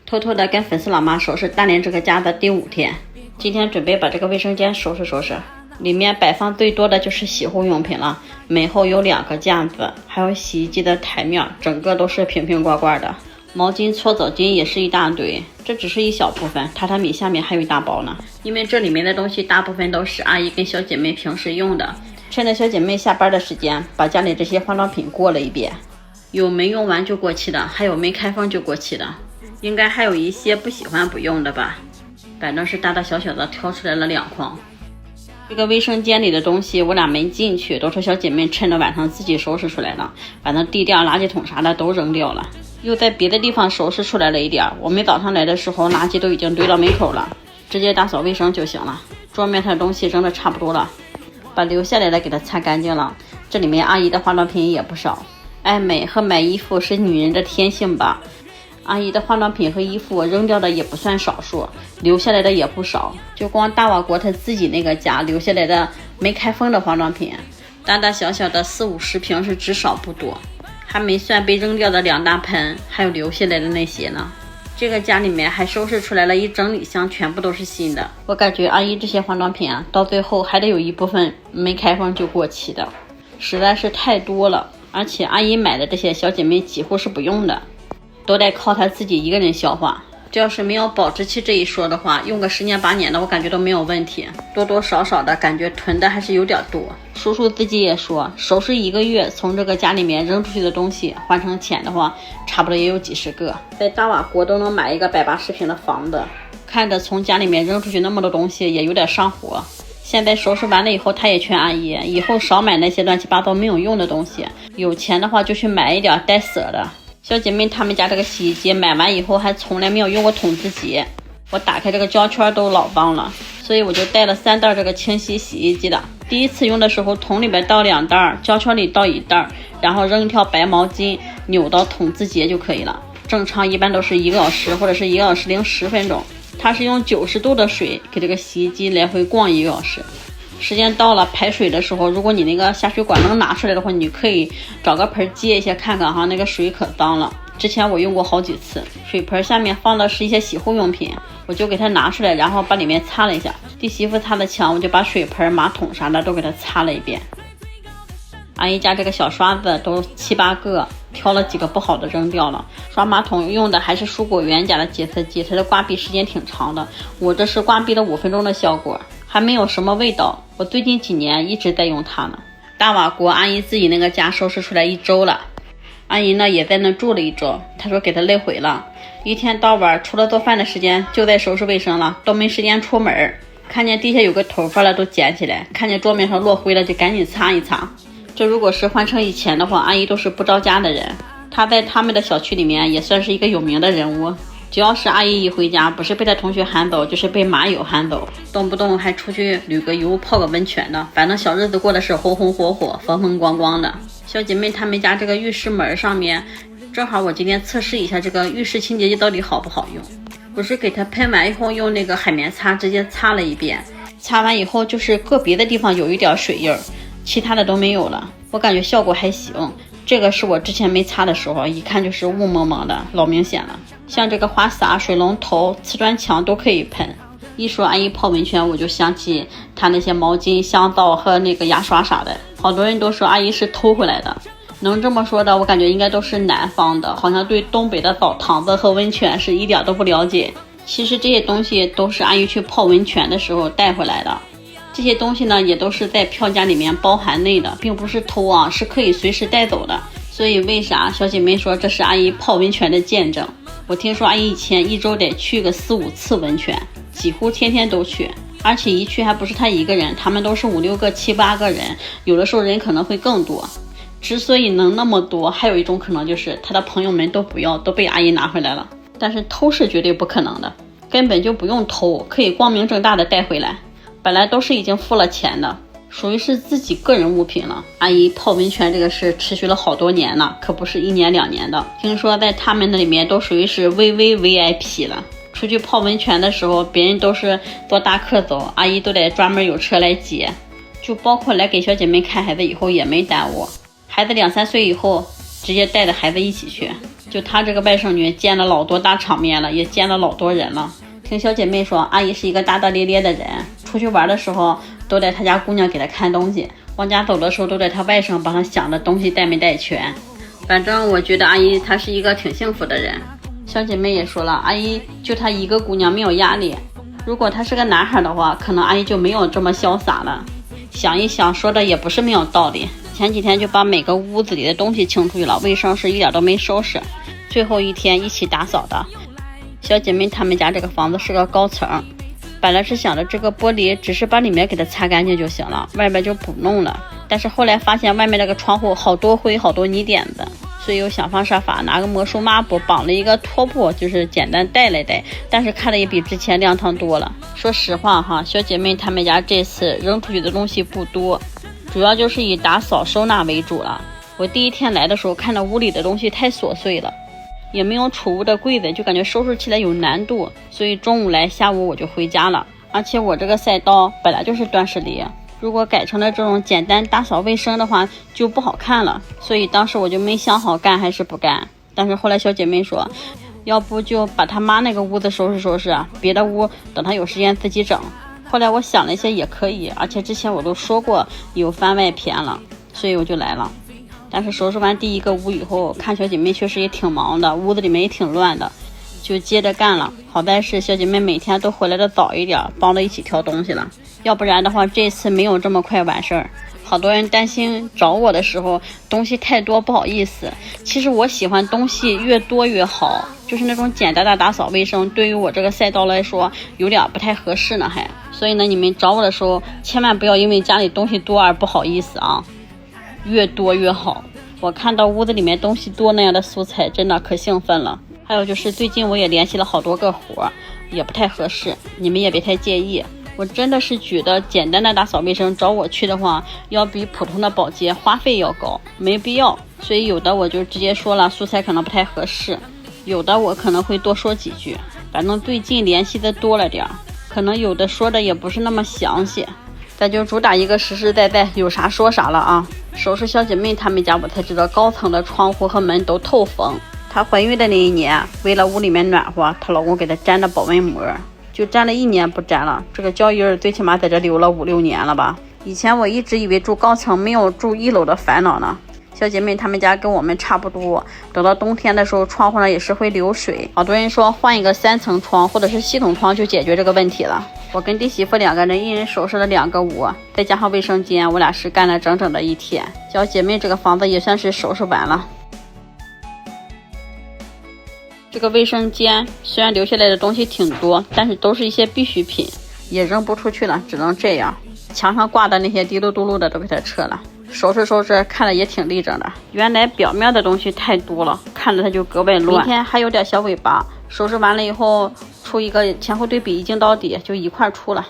偷偷的跟粉丝老妈收拾大连这个家的第5天，今天准备把这个卫生间收拾收拾，里面摆放最多的就是洗护用品了，门后有2个架子，还有洗衣机的台面，整个都是瓶瓶罐罐的，毛巾搓澡巾也是一大堆，这只是一小部分，榻榻米下面还有一大包呢。因为这里面的东西大部分都是阿姨跟小姐妹平时用的，趁着小姐妹下班的时间，把家里这些化妆品过了一遍，有没用完就过期的，还有没开封就过期的，应该还有一些不喜欢不用的吧，反正是大大小小的挑出来了2筐。这个卫生间里的东西我俩没进去，都是小姐妹趁着晚上自己收拾出来的，反正地垫、垃圾桶啥的都扔掉了，又在别的地方收拾出来了一点，我们早上来的时候垃圾都已经堆到门口了，直接打扫卫生就行了。桌面上的东西扔的差不多了，把留下来的给它擦干净了。这里面阿姨的化妆品也不少，爱美和买衣服是女人的天性吧。阿姨的化妆品和衣服我扔掉的也不算少数，留下来的也不少，就光大瓦国他自己那个家留下来的没开封的化妆品，大大小小的40-50瓶是至少不多，还没算被扔掉的2大盆，还有留下来的那些呢。这个家里面还收拾出来了一整理箱，全部都是新的。我感觉阿姨这些化妆品啊，到最后还得有一部分没开封就过期的，实在是太多了。而且阿姨买的这些小姐妹几乎是不用的，都得靠她自己一个人消化。这要是没有保质期这一说的话，用个10年8年的我感觉都没有问题，多多少少的感觉囤的还是有点多。叔叔自己也说，收拾1个月从这个家里面扔出去的东西换成钱的话，差不多也有几十个，在大瓦国都能买一个180平的房子，看着从家里面扔出去那么多东西也有点上火。现在收拾完了以后，他也劝阿姨以后少买那些乱七八糟没有用的东西，有钱的话就去买一点带色的。小姐妹她们家这个洗衣机买完以后还从来没有用过筒子机，我打开这个胶圈都老忘了，所以我就带了3袋这个清洗洗衣机的。第一次用的时候，桶里边倒2袋，胶圈里倒1袋，然后扔一条白毛巾扭到筒子节就可以了。正常一般都是1个小时或者是1个小时零10分钟，它是用90度的水给这个洗衣机来回逛1个小时。时间到了排水的时候，如果你那个下水管能拿出来的话，你可以找个盆接一下看看哈，那个水可脏了。之前我用过好几次，水盆下面放的是一些洗护用品，我就给它拿出来，然后把里面擦了一下。弟媳妇擦的墙，我就把水盆、马桶啥的都给它擦了一遍。阿姨家这个小刷子都7、8个，挑了几个不好的扔掉了。刷马桶用的还是蔬果园家的洁厕机，它的刮壁时间挺长的，我这是刮壁了5分钟的效果，还没有什么味道。我最近几年一直在用它呢。大瓦国阿姨自己那个家收拾出来1周了，阿姨呢也在那住了1周，她说给她累毁了，一天到晚除了做饭的时间就在收拾卫生了，都没时间出门。看见地下有个头发了都捡起来，看见桌面上落灰了就赶紧擦一擦。这如果是换成以前的话，阿姨都是不着家的人，她在他们的小区里面也算是一个有名的人物。只要是阿姨一回家，不是被她同学喊走，就是被马友喊走，动不动还出去旅个游泡个温泉的，反正小日子过的是红红火火风风光光的。小姐妹她们家这个浴室门上面，正好我今天测试一下这个浴室清洁剂到底好不好用。我是给它喷完以后用那个海绵擦直接擦了一遍，擦完以后就是个别的地方有一点水印，其他的都没有了，我感觉效果还行。这个是我之前没擦的时候，一看就是雾蒙蒙的，老明显了。像这个花洒、水龙头、瓷砖墙都可以喷。一说阿姨泡温泉，我就想起她那些毛巾、香皂和那个牙刷啥的，好多人都说阿姨是偷回来的。能这么说的，我感觉应该都是南方的，好像对东北的澡堂子和温泉是一点都不了解。其实这些东西都是阿姨去泡温泉的时候带回来的。这些东西呢也都是在票价里面包含内的，并不是偷啊，是可以随时带走的。所以为啥小姐妹说这是阿姨泡温泉的见证？我听说阿姨以前1周得去个4、5次温泉，几乎天天都去，而且一去还不是她一个人，他们都是5、6个、7、8个人，有的时候人可能会更多。之所以能那么多，还有一种可能就是她的朋友们都不要，都被阿姨拿回来了。但是偷是绝对不可能的，根本就不用偷，可以光明正大的带回来。本来都是已经付了钱的，属于是自己个人物品了。阿姨泡温泉这个事持续了好多年了，可不是1年2年的。听说在他们那里面都属于是VIP 了。出去泡温泉的时候，别人都是坐大客走，阿姨都得专门有车来接。就包括来给小姐妹看孩子以后也没耽误，孩子2、3岁以后直接带着孩子一起去。就她这个外甥女见了老多大场面了，也见了老多人了。听小姐妹说，阿姨是一个大大咧咧的人，出去玩的时候都带她家姑娘给她看东西，往家走的时候都带她外甥帮她想的东西带没带全。反正我觉得阿姨她是一个挺幸福的人。小姐妹也说了，阿姨就她一个姑娘没有压力，如果她是个男孩的话，可能阿姨就没有这么潇洒了。想一想，说的也不是没有道理。前几天就把每个屋子里的东西清出去了，卫生是一点都没收拾。最后一天一起打扫的。小姐妹她们家这个房子是个高层，本来是想着这个玻璃只是把里面给它擦干净就行了，外面就不弄了。但是后来发现外面那个窗户好多灰好多泥点子，所以又想方设法拿个魔术抹布绑了一个拖布，就是简单带来带，但是看了也比之前亮堂多了。说实话哈，小姐妹她们家这次扔出去的东西不多，主要就是以打扫收纳为主了。我第一天来的时候看到屋里的东西太琐碎了，也没有储物的柜子，就感觉收拾起来有难度，所以中午来下午我就回家了。而且我这个赛道本来就是断舍离，如果改成了这种简单打扫卫生的话就不好看了，所以当时我就没想好干还是不干。但是后来小姐妹说，要不就把她妈那个屋子收拾收拾，别的屋等她有时间自己整。后来我想了一些也可以，而且之前我都说过有番外篇了，所以我就来了。但是收拾完第一个屋以后，看小姐妹确实也挺忙的，屋子里面也挺乱的，就接着干了。好在是小姐妹每天都回来的早一点，帮着一起挑东西了，要不然的话这次没有这么快完事儿。好多人担心找我的时候东西太多不好意思，其实我喜欢东西越多越好，就是那种简单的打扫卫生对于我这个赛道来说有点不太合适呢还。所以呢，你们找我的时候千万不要因为家里东西多而不好意思啊，越多越好。我看到屋子里面东西多那样的素材真的可兴奋了。还有就是最近我也联系了好多个活，也不太合适，你们也别太介意。我真的是觉得简单的打扫卫生找我去的话要比普通的保洁花费要高，没必要。所以有的我就直接说了素材可能不太合适，有的我可能会多说几句，反正最近联系的多了点，可能有的说的也不是那么详细，咱就主打一个实实在在，有啥说啥了啊。收拾小姐妹她们家我才知道高层的窗户和门都透风。她怀孕的那一年，为了屋里面暖和，她老公给她粘的保温膜，就粘了1年不粘了，这个脚印最起码在这留了5、6年了吧。以前我一直以为住高层没有住1楼的烦恼呢。小姐妹她们家跟我们差不多，等到冬天的时候窗户上也是会流水，好多人说换一个3层窗或者是系统窗就解决这个问题了。我跟弟媳妇2个人一人收拾了2个屋，再加上卫生间，我俩是干了整整的1天。小姐妹这个房子也算是收拾完了。这个卫生间虽然留下来的东西挺多，但是都是一些必需品，也扔不出去了，只能这样。墙上挂的那些滴噜嘟噜的都给它撤了，收拾收拾看着也挺立正的。原来表面的东西太多了，看着它就格外乱。明天还有点小尾巴，收拾完了以后出一个前后对比一镜到底，就一块出了。